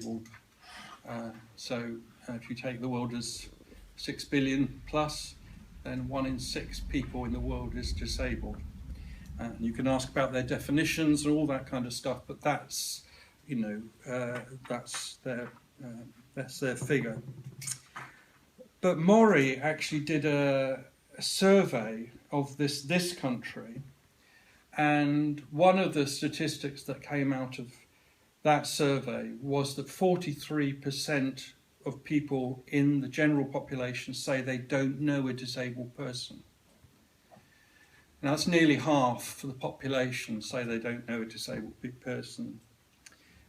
disabled. So if you take the world as 6 billion plus, then 1 in 6 people in the world is disabled. And you can ask about their definitions and all that kind of stuff, but that's, that's their figure. But Maury actually did a survey of this country, and one of the statistics that came out of that survey was that 43% of people in the general population say they don't know a disabled person. Now that's nearly half for the population say they don't know a disabled person.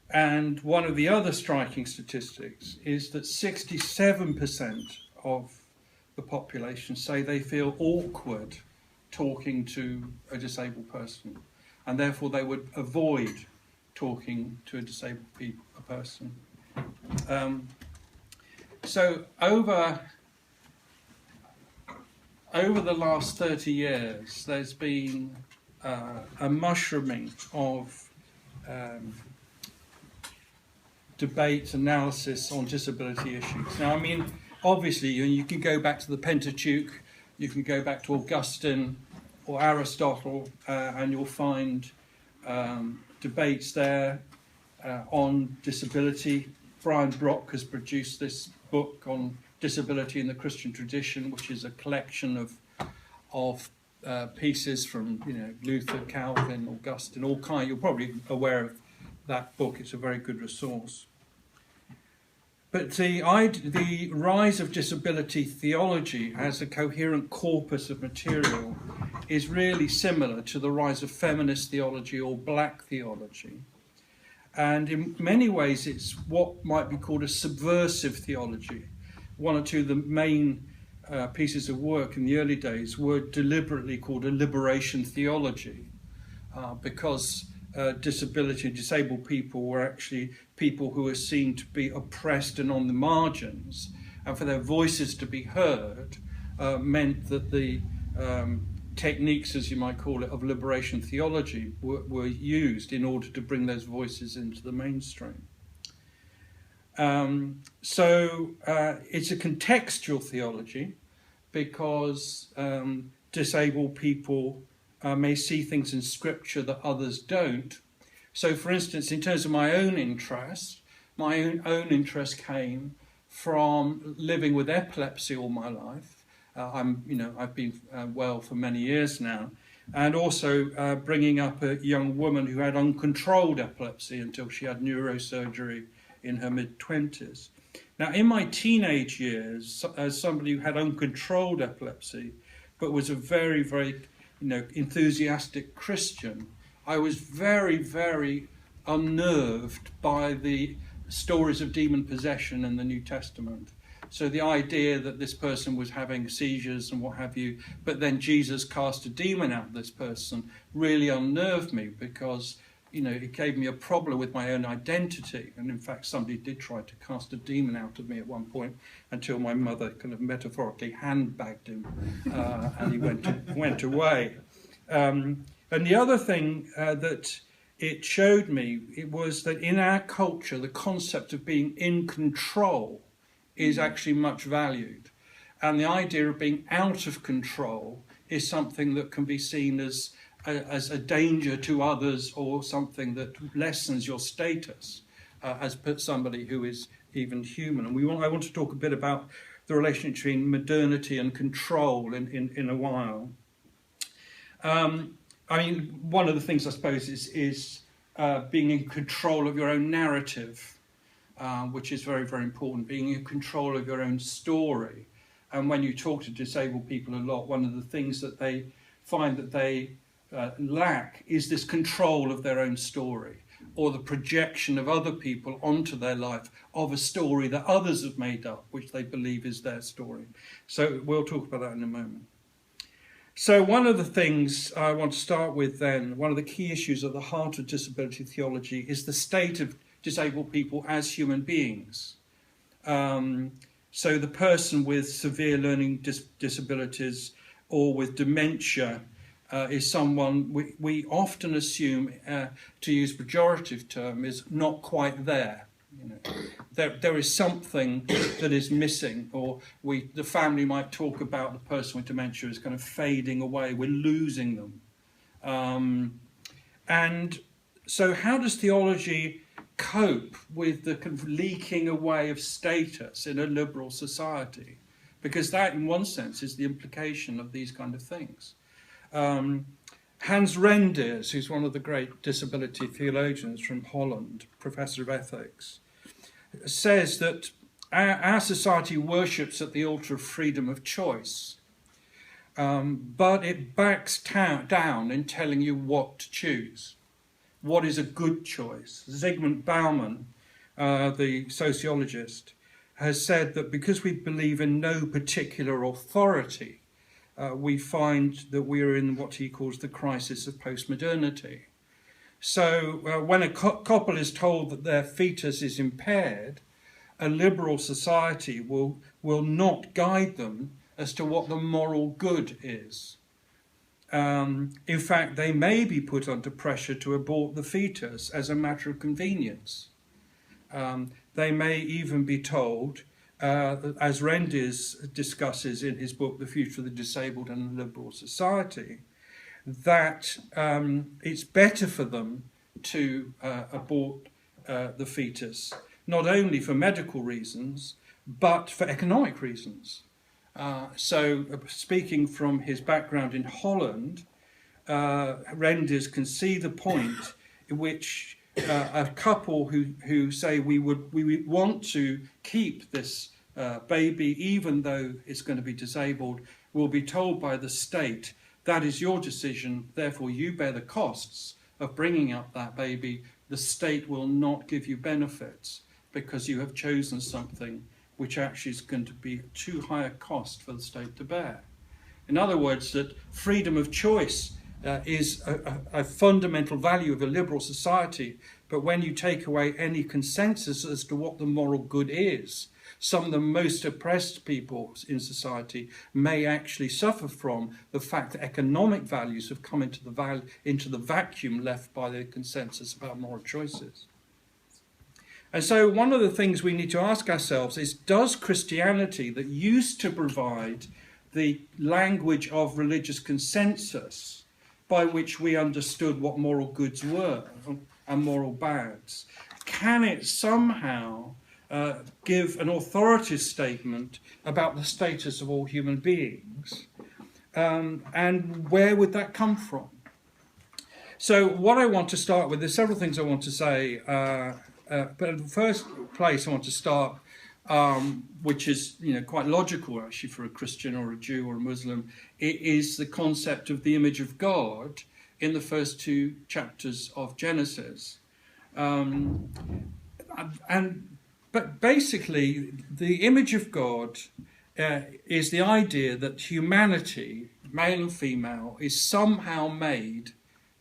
And one of the other striking statistics is that 67% of the population say they feel awkward talking to a disabled person, and therefore they would avoid talking to a disabled person. So over the last 30 years, there's been a mushrooming of debate, analysis on disability issues. Now, I mean, obviously, you can go back to the Pentateuch, you can go back to Augustine or Aristotle, and you'll find debates there on disability. Brian Brock has produced this book on disability in the Christian tradition, which is a collection of pieces from Luther, Calvin, Augustine, all kind. You're probably aware of that book. It's a very good resource. But the rise of disability theology as a coherent corpus of material is really similar to the rise of feminist theology or black theology. And in many ways, it's what might be called a subversive theology. One or two of the main pieces of work in the early days were deliberately called a liberation theology, because disabled people were actually people who were seen to be oppressed and on the margins, and for their voices to be heard meant that the techniques, as you might call it, of liberation theology were used in order to bring those voices into the mainstream. So it's a contextual theology, because disabled people may see things in Scripture that others don't. So, for instance, in terms of my own interest came from living with epilepsy all my life. I've been well for many years now, and also bringing up a young woman who had uncontrolled epilepsy until she had neurosurgery in her mid-20s. Now, in my teenage years, as somebody who had uncontrolled epilepsy, but was a very, very, enthusiastic Christian, I was very, very unnerved by the stories of demon possession in the New Testament. So the idea that this person was having seizures and what have you, but then Jesus cast a demon out of this person really unnerved me, because it gave me a problem with my own identity. And in fact, somebody did try to cast a demon out of me at one point, until my mother kind of metaphorically handbagged him and he went away. And the other thing that it showed me, it was that in our culture, the concept of being in control is actually much valued. And the idea of being out of control is something that can be seen as a danger to others, or something that lessens your status as somebody who is even human. And I want to talk a bit about the relation between modernity and control in a while. One of the things I suppose is being in control of your own narrative, which is very, very important, being in control of your own story. And when you talk to disabled people a lot, one of the things that they find that they lack is this control of their own story, or the projection of other people onto their life of a story that others have made up, which they believe is their story. So we'll talk about that in a moment. So one of the things I want to start with then, one of the key issues at the heart of disability theology, is the state of disabled people as human beings. So the person with severe learning disabilities or with dementia is someone we often assume, to use pejorative term, is not quite there. there is something that is missing, or the family might talk about the person with dementia is kind of fading away, we're losing them. And so how does theology cope with the kind of leaking away of status in a liberal society? Because that, in one sense, is the implication of these kind of things. Hans Reinders, who's one of the great disability theologians from Holland, professor of ethics, says that our society worships at the altar of freedom of choice, but it backs down in telling you what to choose. What is a good choice? Zygmunt Bauman, the sociologist, has said that because we believe in no particular authority, we find that we are in what he calls the crisis of postmodernity. So when a couple is told that their fetus is impaired, a liberal society will not guide them as to what the moral good is. In fact, they may be put under pressure to abort the fetus as a matter of convenience. They may even be told, as Reinders discusses in his book, The Future of the Disabled and the Liberal Society, that it's better for them to abort the fetus, not only for medical reasons, but for economic reasons. So speaking from his background in Holland, Reinders can see the point in which a couple who say we want to keep this baby even though it's going to be disabled will be told by the state, that is your decision, therefore you bear the costs of bringing up that baby. The state will not give you benefits because you have chosen something which actually is going to be too high a cost for the state to bear. In other words, that freedom of choice is a fundamental value of a liberal society, but when you take away any consensus as to what the moral good is, some of the most oppressed people in society may actually suffer from the fact that economic values have come into the vacuum left by the consensus about moral choices. And so one of the things we need to ask ourselves is, does Christianity, that used to provide the language of religious consensus by which we understood what moral goods were and moral bads, can it somehow give an authoritative statement about the status of all human beings? And where would that come from? So what I want to start with, there's several things I want to say, but in the first place I want to start, which is quite logical actually for a Christian or a Jew or a Muslim, it is the concept of the image of God in the first two chapters of Genesis. But basically, the image of God is the idea that humanity, male and female, is somehow made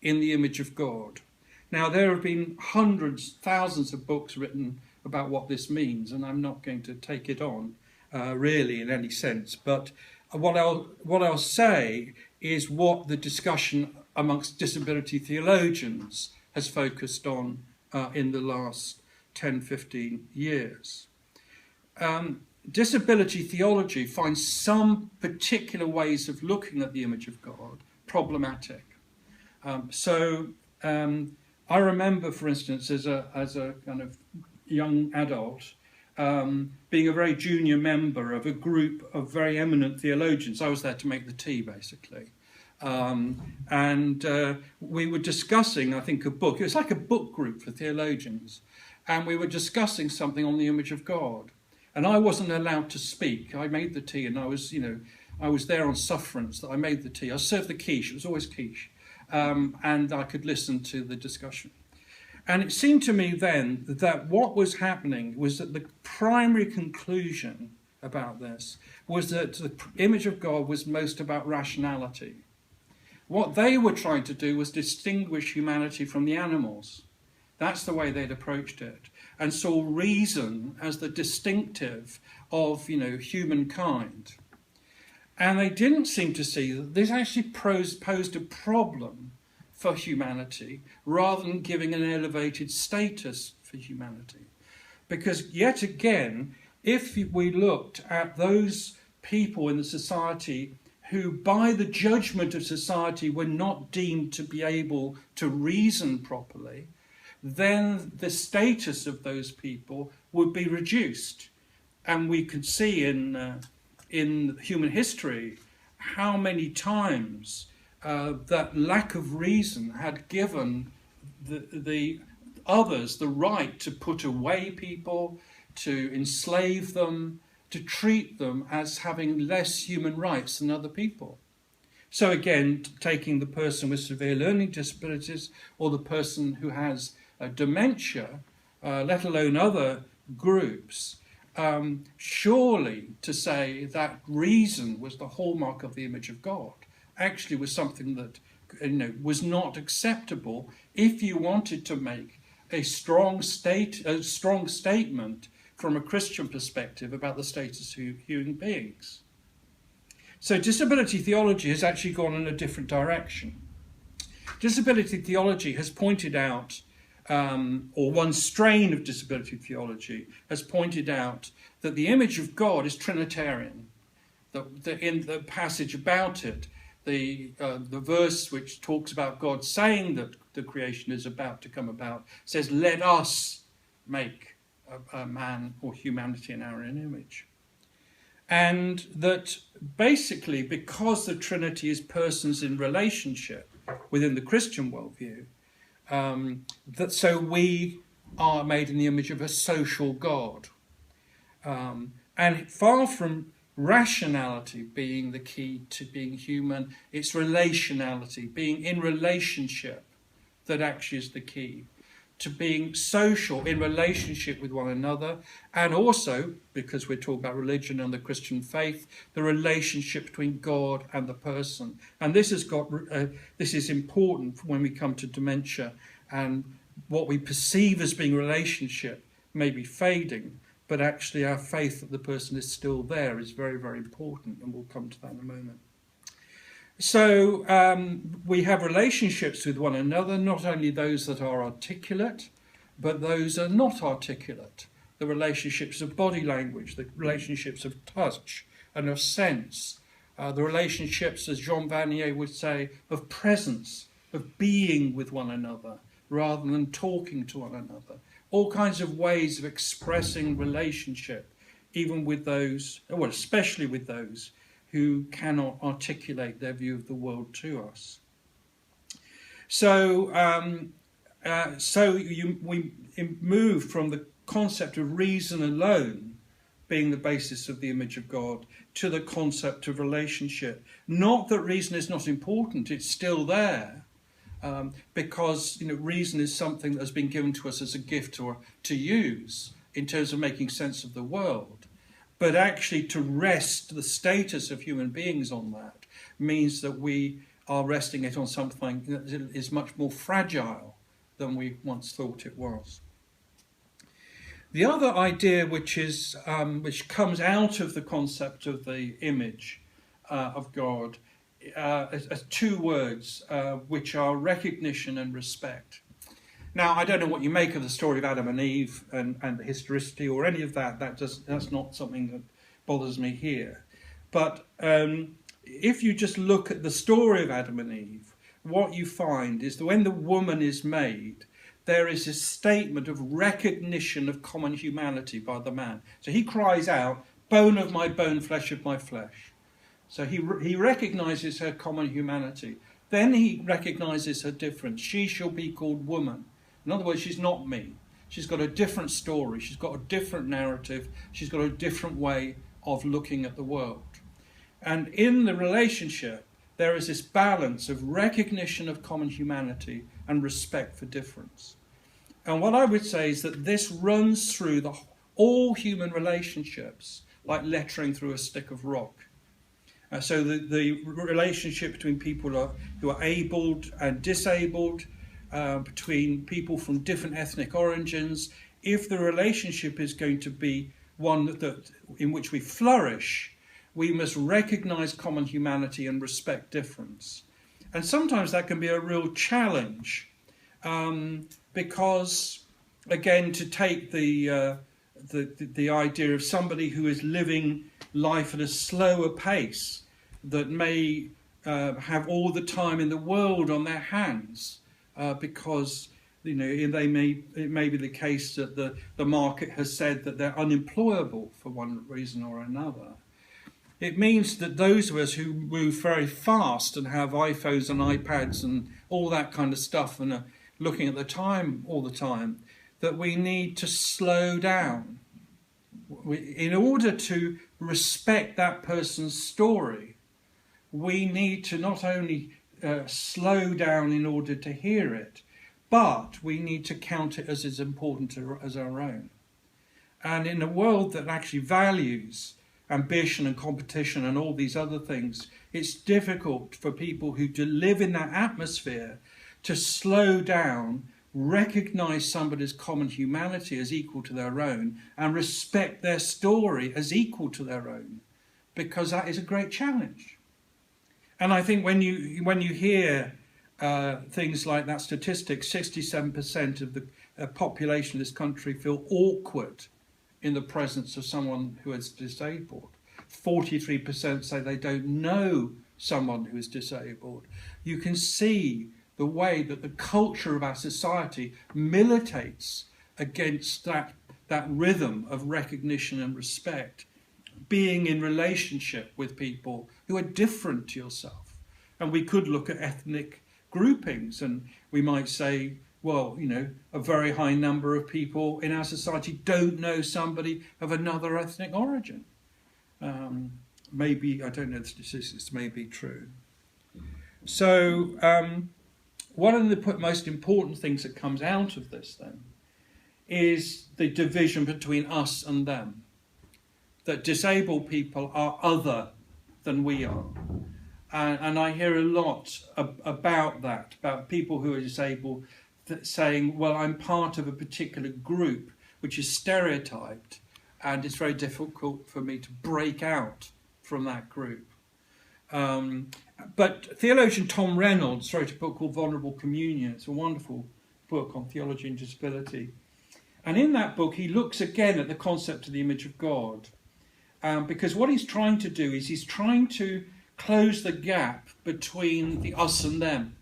in the image of God. Now, there have been hundreds, thousands of books written about what this means, and I'm not going to take it on really in any sense. But what I'll say is what the discussion amongst disability theologians has focused on in the last 10, 15 years. Disability theology finds some particular ways of looking at the image of God problematic. I remember, for instance, as a kind of young adult, being a very junior member of a group of very eminent theologians. I was there to make the tea, basically. And we were discussing, I think, a book. It was like a book group for theologians. And we were discussing something on the image of God. And I wasn't allowed to speak. I made the tea, and I was there on sufferance that I made the tea. I served the quiche. It was always quiche. And I could listen to the discussion. And it seemed to me then that what was happening was that the primary conclusion about this was that the image of God was most about rationality. What they were trying to do was distinguish humanity from the animals. That's the way they'd approached it, and saw reason as the distinctive of, humankind. And they didn't seem to see that this actually posed a problem for humanity, rather than giving an elevated status for humanity. Because yet again, if we looked at those people in the society who by the judgment of society were not deemed to be able to reason properly, then the status of those people would be reduced. And we could see in human history how many times that lack of reason had given the others the right to put away people, to enslave them, to treat them as having less human rights than other people. So again, taking the person with severe learning disabilities or the person who has dementia, let alone other groups, surely to say that reason was the hallmark of the image of God actually was something that was not acceptable if you wanted to make a strong statement from a Christian perspective about the status of human beings. So disability theology has actually gone in a different direction. Disability theology has pointed out, or one strain of disability theology has pointed out, that the image of God is Trinitarian. In the passage about it, the verse which talks about God saying that the creation is about to come about says, "Let us make a man or humanity in our own image." And that basically, because the Trinity is persons in relationship within the Christian worldview, so we are made in the image of a social God. And far from rationality being the key to being human, it's relationality, being in relationship, that actually is the key to being social in relationship with one another, and also, because we're talking about religion and the Christian faith, the relationship between God and the person. And this is important when we come to dementia, and what we perceive as being relationship may be fading, but actually our faith that the person is still there is very, very important, and we'll come to that in a moment. So we have relationships with one another, not only those that are articulate, but those that are not articulate. The relationships of body language, the relationships of touch and of sense, the relationships, as Jean Vanier would say, of presence, of being with one another, rather than talking to one another. All kinds of ways of expressing relationship, even with those, well, especially with those who cannot articulate their view of the world to us. So, we move from the concept of reason alone being the basis of the image of God to the concept of relationship. Not that reason is not important; it's still there, because reason is something that has been given to us as a gift to use in terms of making sense of the world. But actually to rest the status of human beings on that means that we are resting it on something that is much more fragile than we once thought it was. The other idea which comes out of the concept of the image of God are two words which are recognition and respect. Now, I don't know what you make of the story of Adam and Eve and the historicity or any of that. That's not something that bothers me here. But if you just look at the story of Adam and Eve, what you find is that when the woman is made, there is a statement of recognition of common humanity by the man. So he cries out, "Bone of my bone, flesh of my flesh." So he recognises her common humanity. Then he recognises her difference. She shall be called woman. In other words, she's not me. She's got a different story. She's got a different narrative. She's got a different way of looking at the world. And in the relationship, there is this balance of recognition of common humanity and respect for difference. And what I would say is that this runs through all human relationships, like lettering through a stick of rock. So the relationship between people who are abled and disabled, between people from different ethnic origins, if the relationship is going to be one in which we flourish, we must recognise common humanity and respect difference. And sometimes that can be a real challenge, because, again, to take the the idea of somebody who is living life at a slower pace, that may have all the time in the world on their hands, because it may be the case that the market has said that they're unemployable for one reason or another. It means that those of us who move very fast and have iPhones and iPads and all that kind of stuff and are looking at the time all the time, that we need to slow down. In order to respect that person's story, we need to not only slow down in order to hear it, but we need to count it as important as our own. And in a world that actually values ambition and competition and all these other things, it's difficult for people who live in that atmosphere to slow down, recognise somebody's common humanity as equal to their own, and respect their story as equal to their own, because that is a great challenge. And I think when you hear things like that statistic, 67% of the population of this country feel awkward in the presence of someone who is disabled. 43% say they don't know someone who is disabled. You can see the way that the culture of our society militates against that rhythm of recognition and respect, being in relationship with people who are different to yourself. And we could look at ethnic groupings, and we might say, well, a very high number of people in our society don't know somebody of another ethnic origin. Maybe, I don't know the statistics, may be true. So one of the most important things that comes out of this then is the division between us and them. That disabled people are other than we are. And I hear a lot about that, about people who are disabled saying, well, I'm part of a particular group which is stereotyped, and it's very difficult for me to break out from that group. But theologian Tom Reynolds wrote a book called Vulnerable Communion. It's a wonderful book on theology and disability. And in that book, he looks again at the concept of the image of God. Because what he's trying to do is he's trying to close the gap between the us and them.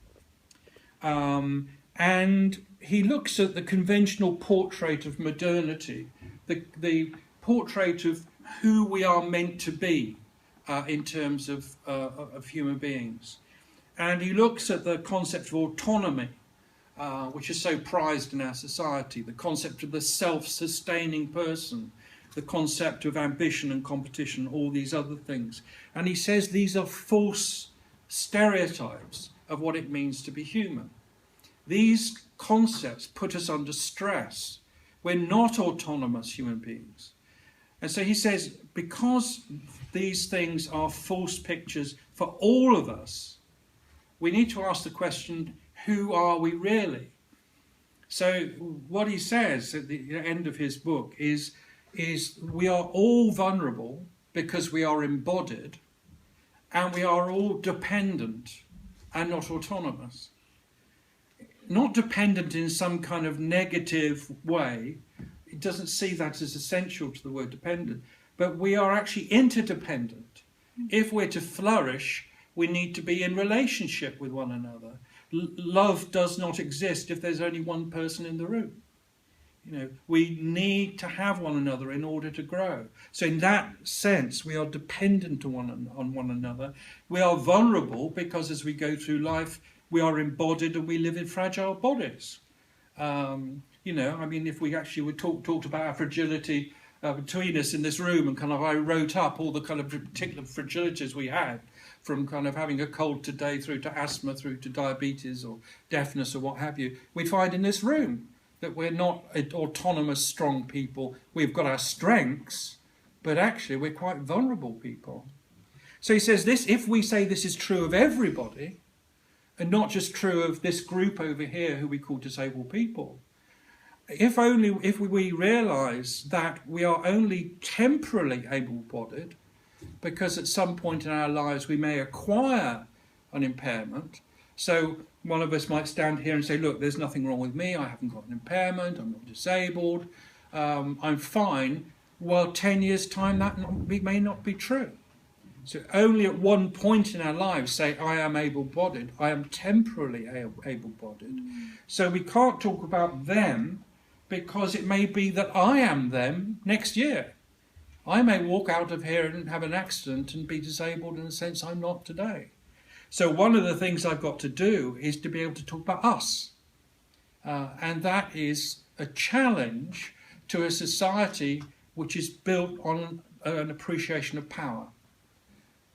And he looks at the conventional portrait of modernity, the portrait of who we are meant to be in terms of human beings. And he looks at the concept of autonomy, which is so prized in our society, the concept of the self-sustaining person, the concept of ambition and competition, all these other things. And he says these are false stereotypes of what it means to be human. These concepts put us under stress. We're not autonomous human beings. And so he says, because these things are false pictures for all of us, we need to ask the question, who are we really? So what he says at the end of his book is we are all vulnerable because we are embodied, and we are all dependent and not autonomous. Not dependent in some kind of negative way. It doesn't see that as essential to the word dependent, but we are actually interdependent. If we're to flourish, we need to be in relationship with one another. Love does not exist if there's only one person in the room. We need to have one another in order to grow. So in that sense, we are dependent on one another. We are vulnerable because as we go through life, we are embodied and we live in fragile bodies. If we actually talked about our fragility between us in this room, and I wrote up all the kind of particular fragilities we had, from kind of having a cold today through to asthma, through to diabetes or deafness or what have you, we'd find in this room that we're not autonomous, strong people. We've got our strengths, but actually we're quite vulnerable people. So he says this, if we say this is true of everybody, and not just true of this group over here who we call disabled people, if we realise that we are only temporarily able-bodied, because at some point in our lives we may acquire an impairment. So one of us might stand here and say, look, there's nothing wrong with me, I haven't got an impairment, I'm not disabled, I'm fine, well, 10 years' time that may not be true. So only at one point in our lives say, I am able-bodied, I am temporarily able-bodied. So we can't talk about them, because it may be that I am them next year. I may walk out of here and have an accident and be disabled in a sense I'm not today. So one of the things I've got to do is to be able to talk about us. And that is a challenge to a society which is built on an appreciation of power.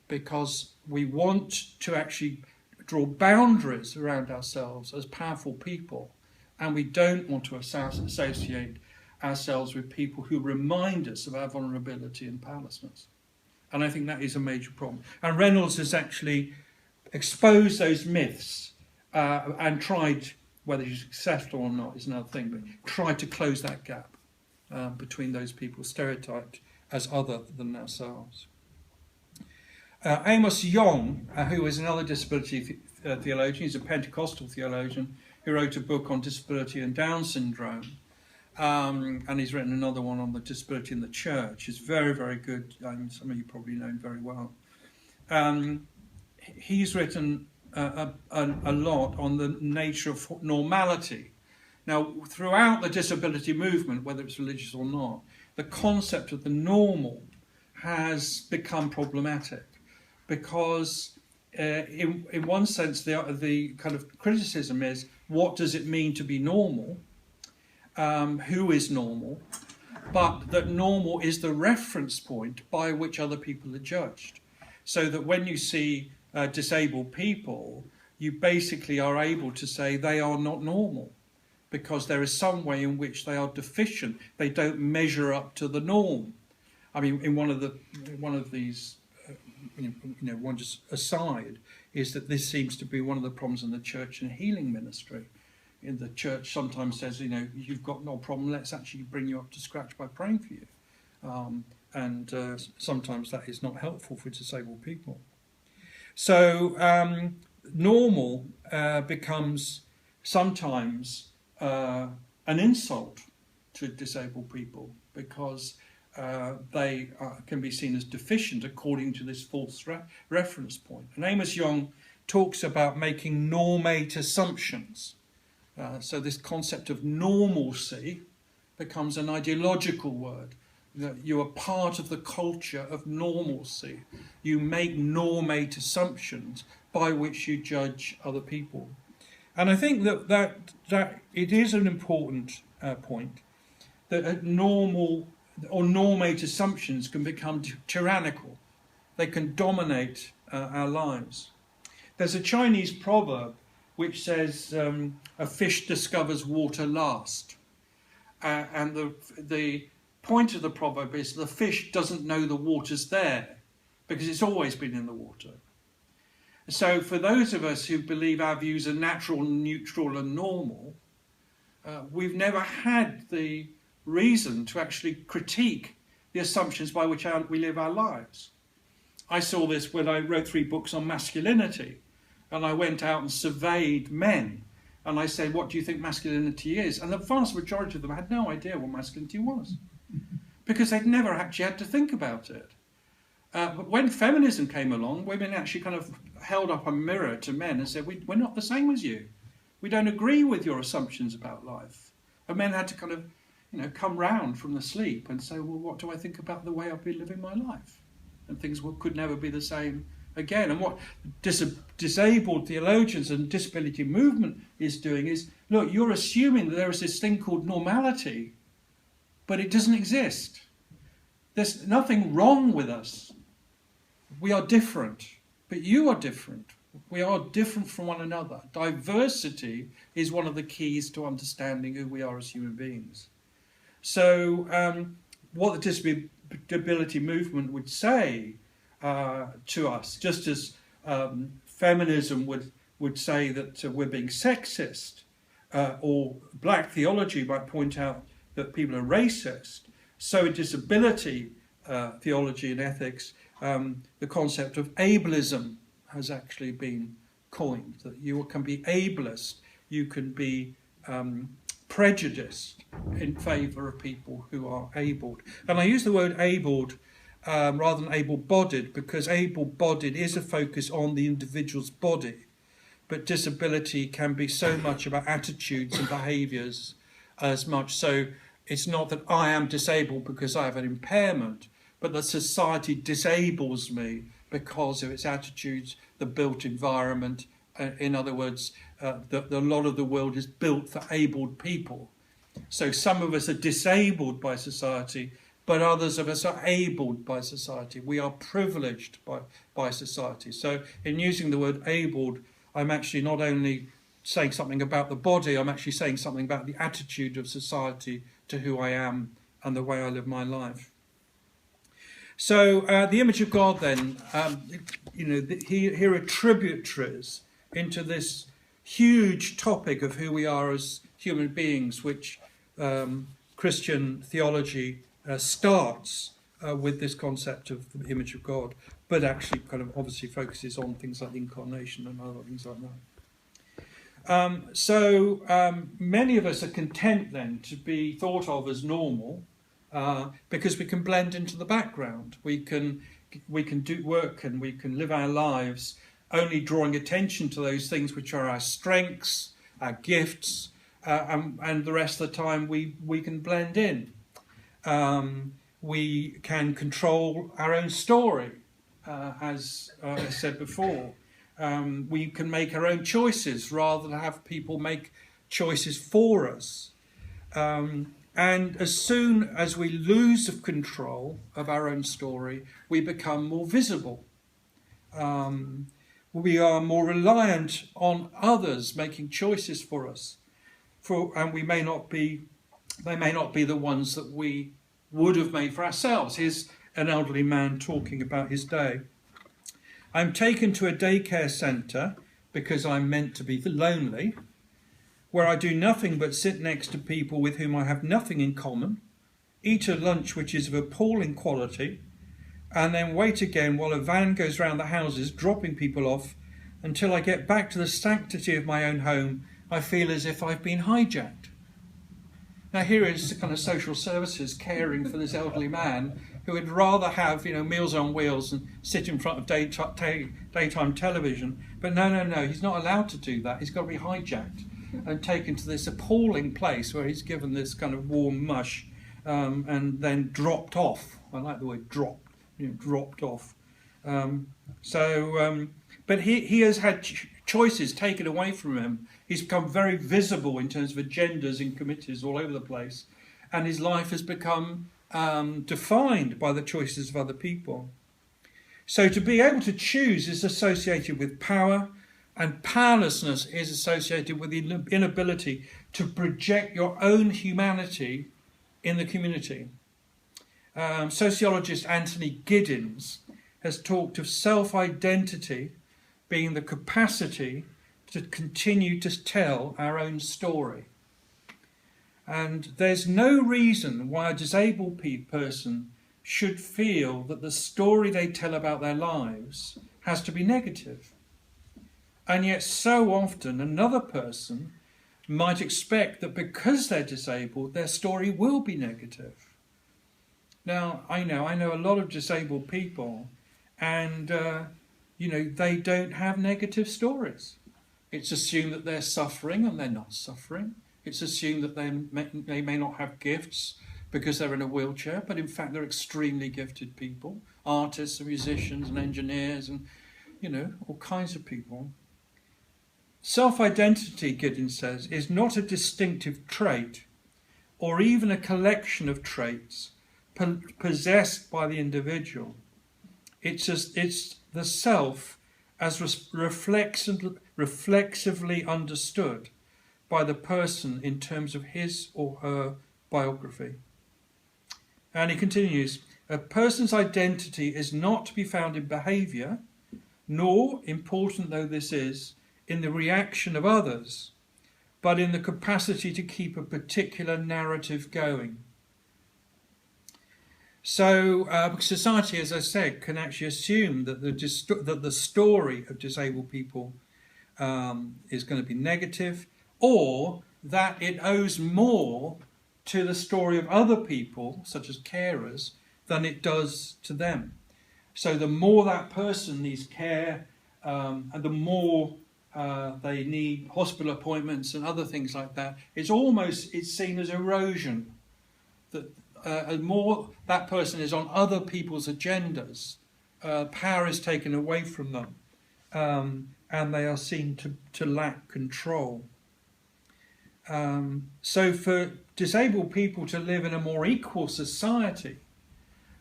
Because we want to actually draw boundaries around ourselves as powerful people, and we don't want to associate ourselves with people who remind us of our vulnerability and powerlessness. And I think that is a major problem. And Reynolds has actually exposed those myths and tried, whether he's successful or not is another thing, but tried to close that gap between those people stereotyped as other than ourselves. Amos Yong, who is another disability theologian, he's a Pentecostal theologian who wrote a book on disability and Down syndrome, and he's written another one on the disability in the church. It's very, very good. Some of you probably know him very well. He's written a lot on the nature of normality. Now, throughout the disability movement, whether it's religious or not, the concept of the normal has become problematic. Because in one sense, the kind of criticism is, what does it mean to be normal? Who is normal? But that normal is the reference point by which other people are judged. So that when you see disabled people, you basically are able to say they are not normal, because there is some way in which they are deficient. They don't measure up to the norm. I mean, in one of these. One just aside is that this seems to be one of the problems in the church and healing ministry. In the church sometimes says, you've got no problem, let's actually bring you up to scratch by praying for you. And sometimes that is not helpful for disabled people. So normal becomes sometimes an insult to disabled people, because they can be seen as deficient according to this false reference point. And Amos Yong talks about making normate assumptions. So this concept of normalcy becomes an ideological word. That you are part of the culture of normalcy. You make normate assumptions by which you judge other people. And I think that it is an important point that normal or normate assumptions can become tyrannical. They can dominate our lives. There's a Chinese proverb which says, a fish discovers water last. And the point of the proverb is the fish doesn't know the water's there, because it's always been in the water. So for those of us who believe our views are natural, neutral and normal, we've never had the reason to actually critique the assumptions by which we live our lives. I saw this when I wrote 3 books on masculinity, and I went out and surveyed men, and I said, what do you think masculinity is? And the vast majority of them had no idea what masculinity was, because they'd never actually had to think about it. But when feminism came along, women actually kind of held up a mirror to men and said, we're not the same as you. We don't agree with your assumptions about life. And men had to kind of come round from the sleep and say, well, what do I think about the way I've been living my life? And things could never be the same again. And what disabled theologians and disability movement is doing is, look, you're assuming that there is this thing called normality, but it doesn't exist. There's nothing wrong with us. We are different, but you are different. We are different from one another. Diversity is one of the keys to understanding who we are as human beings. So what the disability movement would say to us, just as feminism would say that we're being sexist, or black theology might point out that people are racist, so in disability theology and ethics, the concept of ableism has actually been coined, that you can be ableist, you can be prejudiced in favour of people who are abled. And I use the word abled rather than able-bodied, because able-bodied is a focus on the individual's body, but disability can be so much about attitudes and behaviours as much. So it's not that I am disabled because I have an impairment, but that society disables me because of its attitudes, the built environment. In other words, a lot of the world is built for abled people. So some of us are disabled by society, but others of us are abled by society. We are privileged by society. So in using the word abled, I'm actually not only saying something about the body, I'm actually saying something about the attitude of society to who I am and the way I live my life. So the image of God then, here are tributaries into this huge topic of who we are as human beings, which Christian theology starts with this concept of the image of God, but actually kind of obviously focuses on things like incarnation and other things like that. So many of us are content then to be thought of as normal because we can blend into the background. We can do work and we can live our lives only drawing attention to those things which are our strengths, our gifts, and the rest of the time we can blend in. We can control our own story, as I said before. We can make our own choices rather than have people make choices for us. And as soon as we lose control of our own story, we become more visible. We are more reliant on others making choices for us, and they may not be the ones that we would have made for ourselves. Here's an elderly man talking about his day. I'm taken to a daycare centre because I'm meant to be lonely, where I do nothing but sit next to people with whom I have nothing in common, eat a lunch which is of appalling quality, and then wait again while a van goes round the houses dropping people off until I get back to the sanctity of my own home. I feel as if I've been hijacked. Now here is the kind of social services caring for this elderly man who would rather have, Meals on Wheels and sit in front of daytime television. But no, he's not allowed to do that. He's got to be hijacked and taken to this appalling place where he's given this kind of warm mush and then dropped off. I like the word dropped, dropped off. But he has had choices taken away from him. He's become very visible in terms of agendas and committees all over the place. And his life has become defined by the choices of other people. So to be able to choose is associated with power, and powerlessness is associated with the inability to project your own humanity in the community. Sociologist Anthony Giddens has talked of self-identity being the capacity to continue to tell our own story. And there's no reason why a disabled person should feel that the story they tell about their lives has to be negative. And yet so often another person might expect that because they're disabled, their story will be negative. Now, I know a lot of disabled people, and they don't have negative stories. It's assumed that they're suffering, and they're not suffering. It's assumed that they may not have gifts because they're in a wheelchair, but in fact they're extremely gifted people, artists and musicians and engineers and, all kinds of people. Self-identity, Giddens says, is not a distinctive trait or even a collection of traits possessed by the individual. It's the self as reflexively understood by the person in terms of his or her biography. And he continues, a person's identity is not to be found in behaviour, nor, important though this is, in the reaction of others, but in the capacity to keep a particular narrative going. So society, as I said, can actually assume that the story of disabled people is going to be negative, or that it owes more to the story of other people, such as carers, than it does to them. So the more that person needs care, and the more they need hospital appointments and other things like that, it's seen as erosion. That the more that person is on other people's agendas, power is taken away from them, and they are seen to lack control. So for disabled people to live in a more equal society,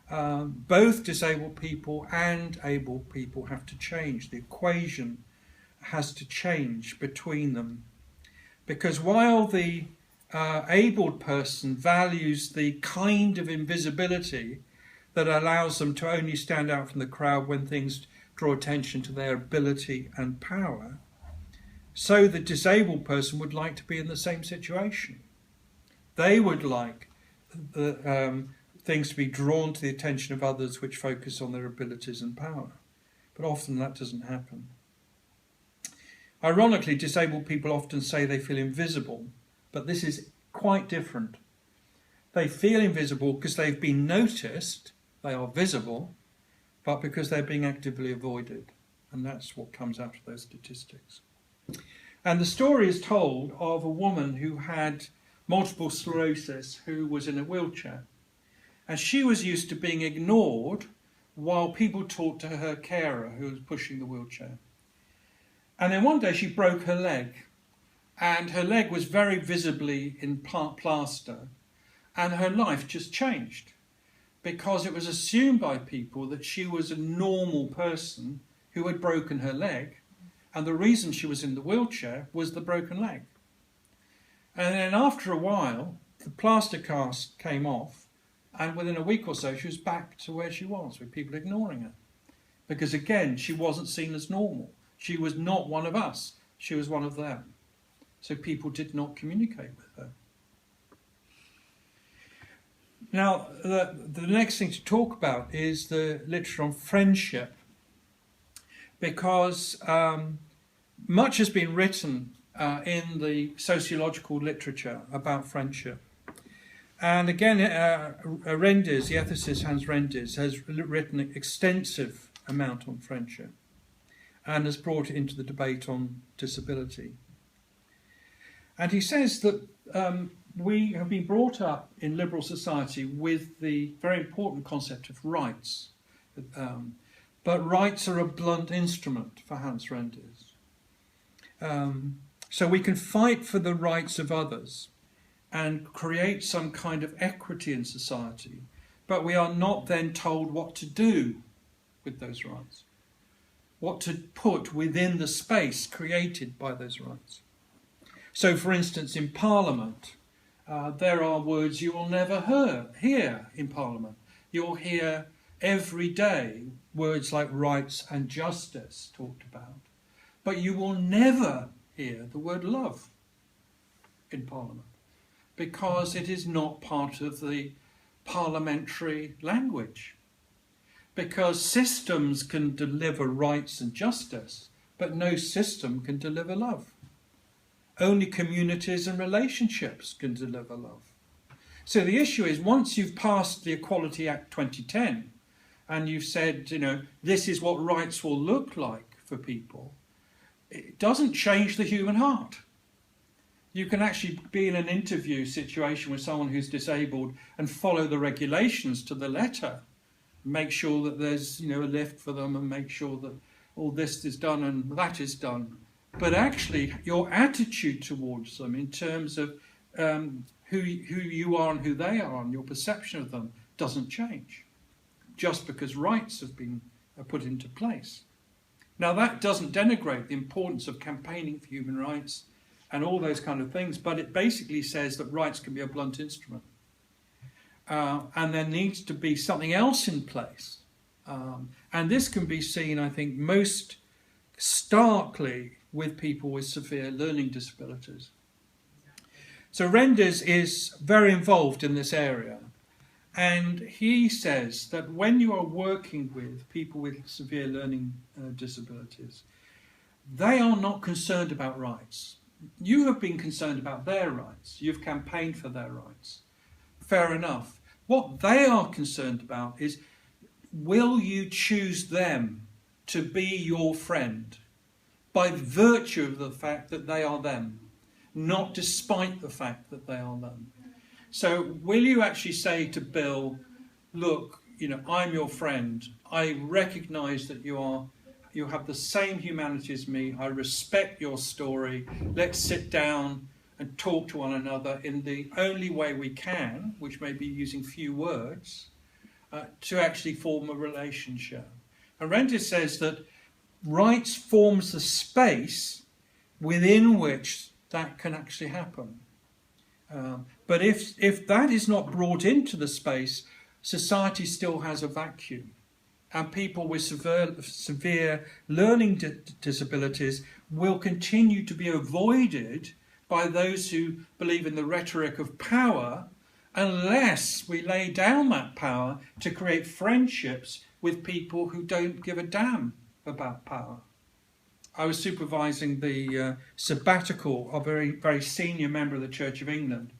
both disabled people and able people have to change. The equation has to change between them. Because while the abled person values the kind of invisibility that allows them to only stand out from the crowd when things draw attention to their ability and power, so the disabled person would like to be in the same situation. They would like things to be drawn to the attention of others which focus on their abilities and power. But often that doesn't happen. Ironically, disabled people often say they feel invisible, but this is quite different. They feel invisible because they've been noticed, they are visible, but because they're being actively avoided. And that's what comes out of those statistics. And the story is told of a woman who had multiple sclerosis, who was in a wheelchair. And she was used to being ignored while people talked to her carer who was pushing the wheelchair. And then one day she broke her leg, and her leg was very visibly in plaster, and her life just changed because it was assumed by people that she was a normal person who had broken her leg, and the reason she was in the wheelchair was the broken leg. And then after a while, the plaster cast came off, and within a week or so she was back to where she was, with people ignoring her. Because again, she wasn't seen as normal. She was not one of us. She was one of them. So people did not communicate with her. Now, the next thing to talk about is the literature on friendship. Because much has been written in the sociological literature about friendship. And again, Reinders, the ethicist Hans Reinders, has written an extensive amount on friendship and has brought it into the debate on disability. And he says that we have been brought up in liberal society with the very important concept of rights. But rights are a blunt instrument for Hans Reinders. So we can fight for the rights of others and create some kind of equity in society, but we are not then told what to do with those rights, what to put within the space created by those rights. So, for instance, in Parliament, there are words you will never hear in Parliament. You'll hear every day words like rights and justice talked about, but you will never hear the word love in Parliament, because it is not part of the parliamentary language. Because systems can deliver rights and justice, but no system can deliver love. Only communities and relationships can deliver love. So the issue is, once you've passed the Equality Act 2010, and you've said, this is what rights will look like for people, it doesn't change the human heart. You can actually be in an interview situation with someone who's disabled and follow the regulations to the letter. Make sure that there's, a lift for them, and make sure that all this is done and that is done. But actually, your attitude towards them in terms of who you are and who they are and your perception of them doesn't change, just because rights have been put into place. Now, that doesn't denigrate the importance of campaigning for human rights and all those kind of things, but it basically says that rights can be a blunt instrument. And there needs to be something else in place. And this can be seen, I think, most starkly with people with severe learning disabilities. So Reinders is very involved in this area. And he says that when you are working with people with severe learning disabilities, they are not concerned about rights. You have been concerned about their rights. You've campaigned for their rights. Fair enough. What they are concerned about is, will you choose them to be your friend by virtue of the fact that they are them, not despite the fact that they are them? So will you actually say to Bill, look, I'm your friend. I recognise that you have the same humanity as me. I respect your story. Let's sit down and talk to one another in the only way we can, which may be using few words, to actually form a relationship. And Reinders says that rights forms the space within which that can actually happen. But if that is not brought into the space, society still has a vacuum. And people with severe learning disabilities will continue to be avoided by those who believe in the rhetoric of power, unless we lay down that power to create friendships with people who don't give a damn about power. I was supervising the sabbatical of a very, very senior member of the Church of England.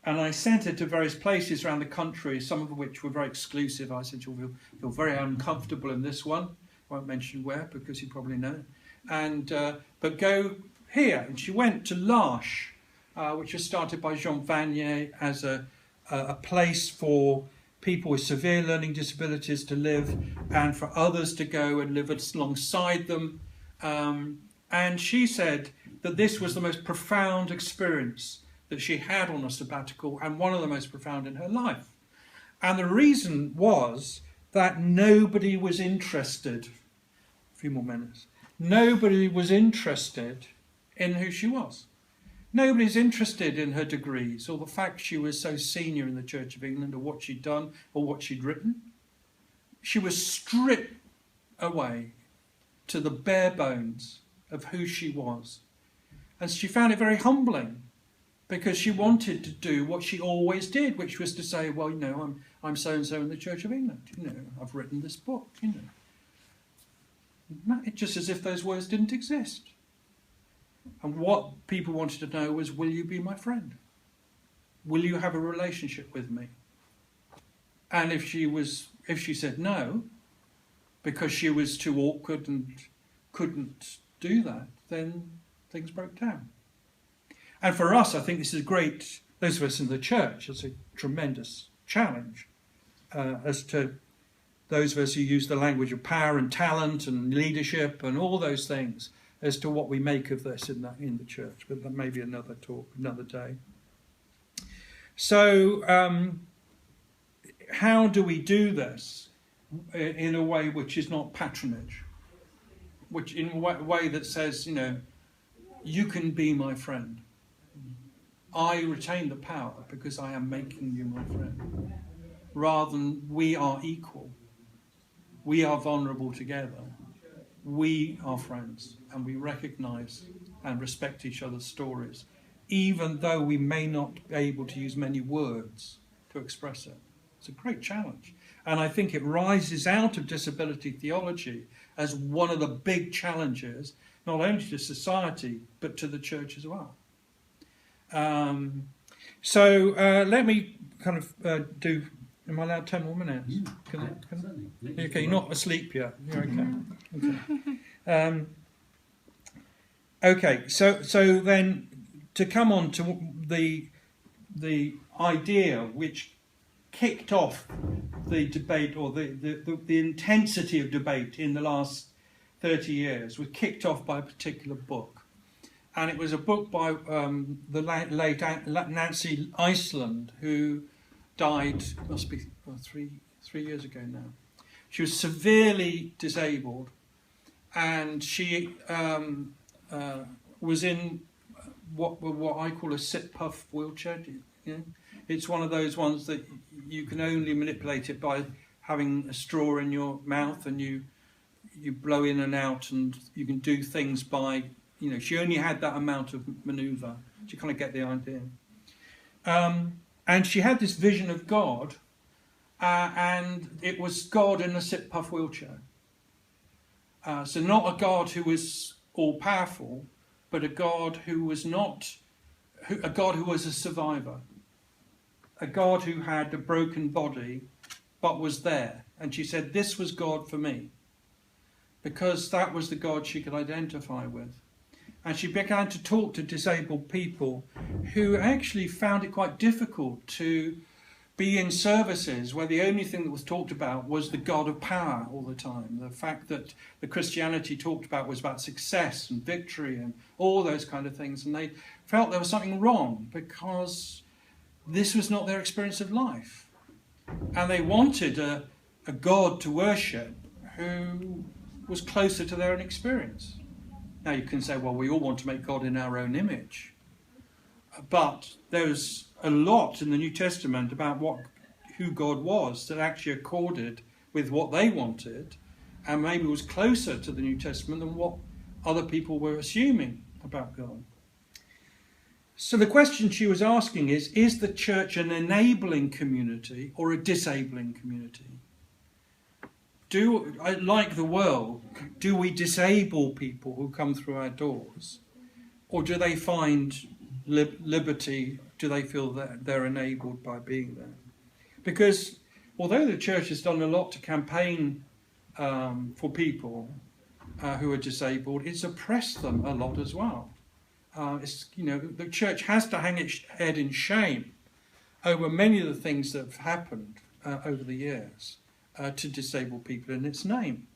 And I sent her to various places around the country, some of which were very exclusive. I said, you'll feel very uncomfortable in this one. I won't mention where, because you probably know. And but go here. And she went to L'Arche, which was started by Jean Vanier as a place for people with severe learning disabilities to live, and for others to go and live alongside them. And she said that this was the most profound experience that she had on a sabbatical, and one of the most profound in her life. And the reason was that nobody was interested, a few more minutes, nobody was interested in who she was. Nobody's interested in her degrees or the fact she was so senior in the Church of England, or what she'd done or what she'd written. She was stripped away to the bare bones of who she was. And she found it very humbling, because she wanted to do what she always did, which was to say, well, I'm so-and-so in the Church of England. I've written this book, It's just as if those words didn't exist. And what people wanted to know was, will you be my friend? Will you have a relationship with me? And if she said no, because she was too awkward and couldn't do that, then things broke down. And for us, I think this is great, those of us in the church, it's a tremendous challenge as to those of us who use the language of power and talent and leadership and all those things, as to what we make of this in the church. But that may be another talk, another day. So how do we do this in a way which is not patronage? Which in a way that says, you can be my friend. I retain the power because I am making you my friend. Rather than we are equal. We are vulnerable together. We are friends, and we recognise and respect each other's stories, even though we may not be able to use many words to express it. It's a great challenge. And I think it rises out of disability theology as one of the big challenges, not only to society, but to the church as well. Let me kind of do... Am I allowed 10 more minutes? Okay, you're not asleep yet. You're okay. Okay, so then to come on to the idea which kicked off the debate, or the intensity of debate in the last 30 years, was kicked off by a particular book. And it was a book by the late Nancy Eisland, who died, must be 3 years ago now. She was severely disabled, and she was in what I call a sit-puff wheelchair. It's one of those ones that you can only manipulate it by having a straw in your mouth, and you blow in and out, and you can do things by, she only had that amount of manoeuvre. You kind of get the idea. And she had this vision of God, and it was God in a sit-puff wheelchair. So not a God who was all-powerful, but a God who was not, a God who was a survivor, a God who had a broken body but was there. And she said this was God for me, because that was the God she could identify with. And she began to talk to disabled people who actually found it quite difficult to be in services where the only thing that was talked about was the God of power all the time. The fact that the Christianity talked about was about success and victory and all those kind of things. And they felt there was something wrong because this was not their experience of life. And they wanted a God to worship who was closer to their own experience. Now you can say, well, we all want to make God in our own image. But there's a lot in the New Testament about who God was that actually accorded with what they wanted, and maybe was closer to the New Testament than what other people were assuming about God. So the question she was asking is the church an enabling community or a disabling community? Like the world, do we disable people who come through our doors? Or do they find liberty? Do they feel that they're enabled by being there? Because although the church has done a lot to campaign for people who are disabled, it's oppressed them a lot as well. The church has to hang its head in shame over many of the things that have happened over the years to disabled people in its name.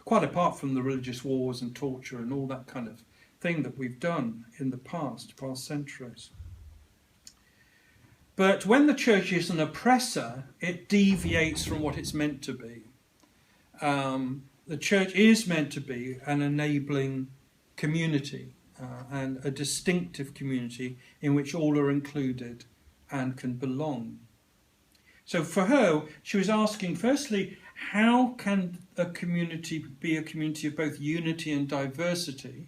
Quite apart from the religious wars and torture and all that kind of thing that we've done in the past centuries. But when the church is an oppressor, it deviates from what it's meant to be. The church is meant to be an enabling community and a distinctive community in which all are included and can belong. So for her, she was asking, firstly, how can a community be a community of both unity and diversity?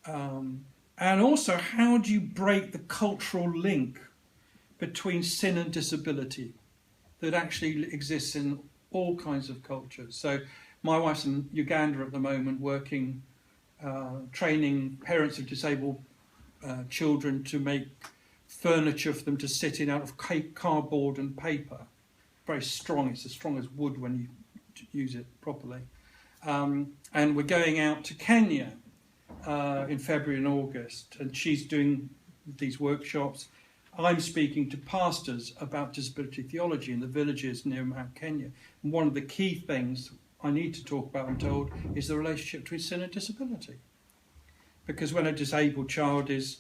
And also, how do you break the cultural link between sin and disability that actually exists in all kinds of cultures? So my wife's in Uganda at the moment working, training parents of disabled children to make furniture for them to sit in out of cardboard and paper. Very strong, it's as strong as wood when you use it properly. And we're going out to Kenya in February and August, and she's doing these workshops. I'm speaking to pastors about disability theology in the villages near Mount Kenya. And one of the key things I need to talk about, I'm told, is the relationship between sin and disability. Because when a disabled child is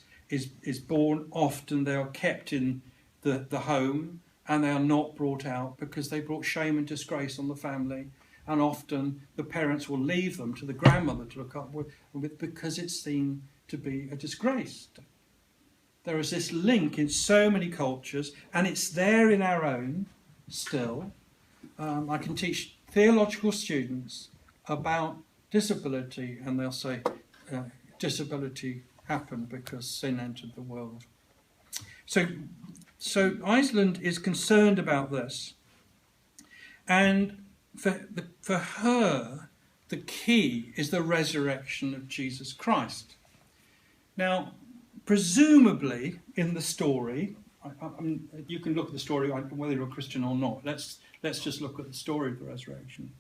born, often they are kept in the home and they are not brought out because they brought shame and disgrace on the family. And often the parents will leave them to the grandmother to look up with because it's seen to be a disgrace. There is this link in so many cultures, and it's there in our own still. I can teach theological students about disability, and they'll say disability happened because sin entered the world. So Eisland is concerned about this, and for her, the key is the resurrection of Jesus Christ. Now, presumably in the story, you can look at the story whether you're a Christian or not. Let's just look at the story of the resurrection.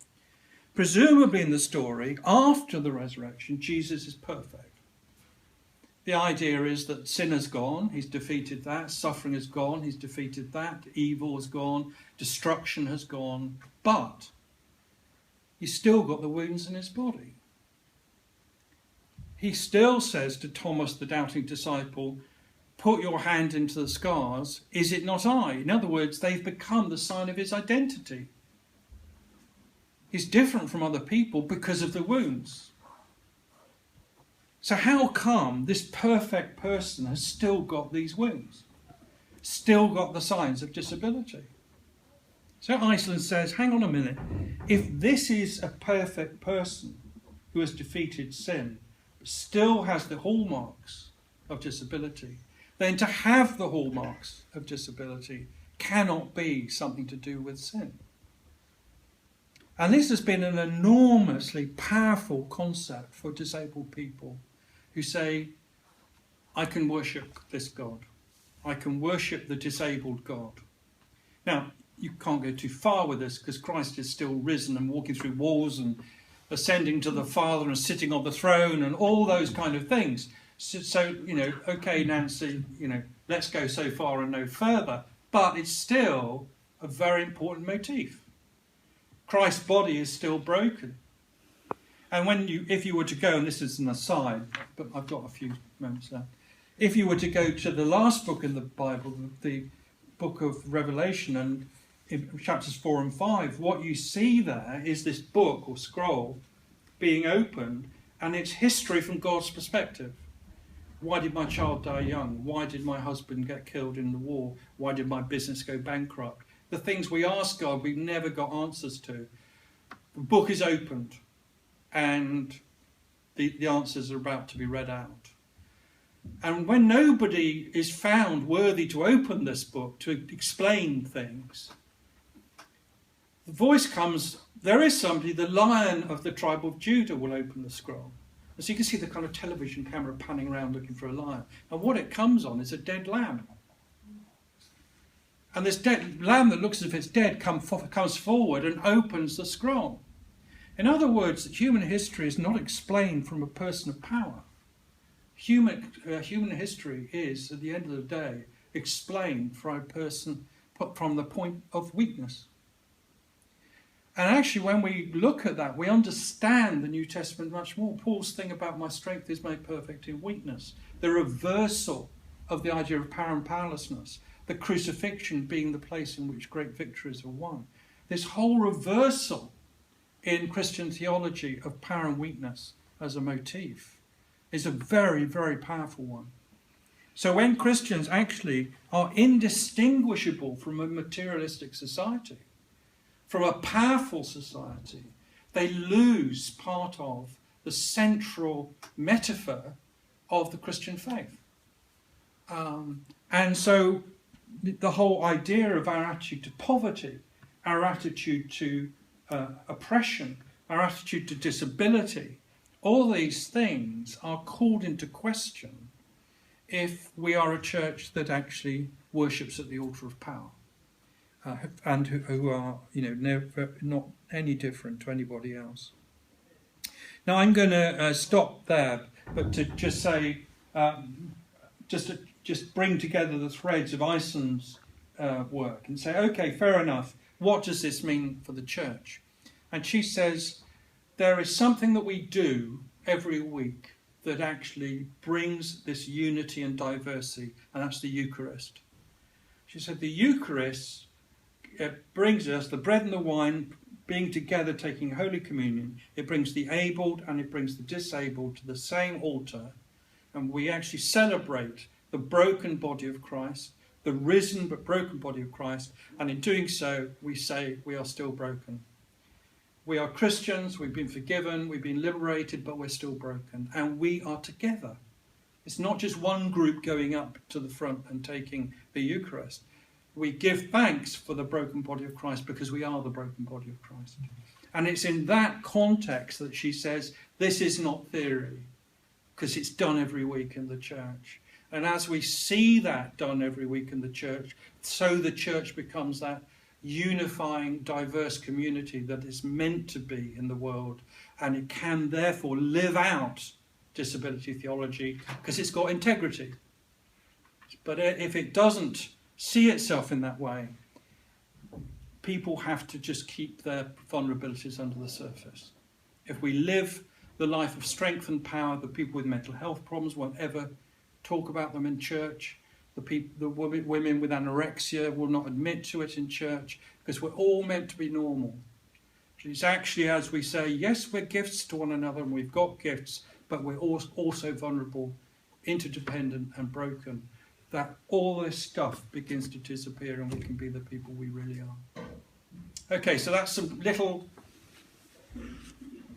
Presumably in the story, after the resurrection, Jesus is perfect. The idea is that sin has gone, he's defeated that, suffering has gone, he's defeated that, evil has gone, destruction has gone, but he's still got the wounds in his body. He still says to Thomas, the doubting disciple, put your hand into the scars, is it not I? In other words, they've become the sign of his identity. He's different from other people because of the wounds. So how come this perfect person has still got these wounds? Still got the signs of disability? So Eisland says, hang on a minute. If this is a perfect person who has defeated sin, but still has the hallmarks of disability, then to have the hallmarks of disability cannot be something to do with sin. And this has been an enormously powerful concept for disabled people who say, I can worship this God. I can worship the disabled God. Now, you can't go too far with this because Christ is still risen and walking through walls and ascending to the Father and sitting on the throne and all those kind of things. So okay, Nancy, let's go so far and no further. But it's still a very important motif. Christ's body is still broken. And if you were to go, and this is an aside, but I've got a few moments left. If you were to go to the last book in the Bible, the book of Revelation, and in chapters 4 and 5, what you see there is this book or scroll being opened, and it's history from God's perspective. Why did my child die young? Why did my husband get killed in the war? Why did my business go bankrupt? The things we ask God, we've never got answers to. The book is opened, and the answers are about to be read out. And when nobody is found worthy to open this book, to explain things, the voice comes, there is somebody, the Lion of the tribe of Judah will open the scroll. And so you can see the kind of television camera panning around looking for a lion. And what it comes on is a dead lamb. And this dead lamb that looks as if it's dead comes forward and opens the scroll. In other words, human history is not explained from a person of power. Human history is, at the end of the day, explained for a person from the point of weakness. And actually, when we look at that, we understand the New Testament much more. Paul's thing about my strength is made perfect in weakness. The reversal of the idea of power and powerlessness. The crucifixion being the place in which great victories are won. This whole reversal in Christian theology of power and weakness as a motif is a very, very powerful one. So when Christians actually are indistinguishable from a materialistic society, from a powerful society, they lose part of the central metaphor of the Christian faith. And so the whole idea of our attitude to poverty, our attitude to oppression, our attitude to disability, all these things are called into question if we are a church that actually worships at the altar of power. And who are, never, not any different to anybody else. Now I'm going to stop there, but to just say, just bring together the threads of Eisland's work and say, okay, fair enough. What does this mean for the church? And she says, there is something that we do every week that actually brings this unity and diversity, and that's the Eucharist. She said the Eucharist it brings us, the bread and the wine, being together, taking Holy Communion, it brings the abled and it brings the disabled to the same altar, and we actually celebrate the broken body of Christ, the risen but broken body of Christ, and in doing so, we say we are still broken. We are Christians, we've been forgiven, we've been liberated, but we're still broken, and we are together. It's not just one group going up to the front and taking the Eucharist. We give thanks for the broken body of Christ because we are the broken body of Christ. And it's in that context that she says, this is not theory, because it's done every week in the church. And as we see that done every week in the church, so the church becomes that unifying, diverse community that it's meant to be in the world. And it can therefore live out disability theology because it's got integrity. But if it doesn't see itself in that way, people have to just keep their vulnerabilities under the surface. If we live the life of strength and power, the people with mental health problems won't ever talk about them in church. The women with anorexia will not admit to it in church because we're all meant to be normal. It's actually, as we say, yes, we're gifts to one another and we've got gifts, but we're also vulnerable, interdependent and broken. That all this stuff begins to disappear and we can be the people we really are. Okay, so that's some little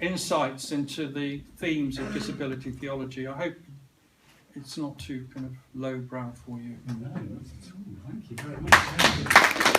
insights into the themes of disability theology. I hope it's not too kind of lowbrow for you. No, not at all. Thank you very much.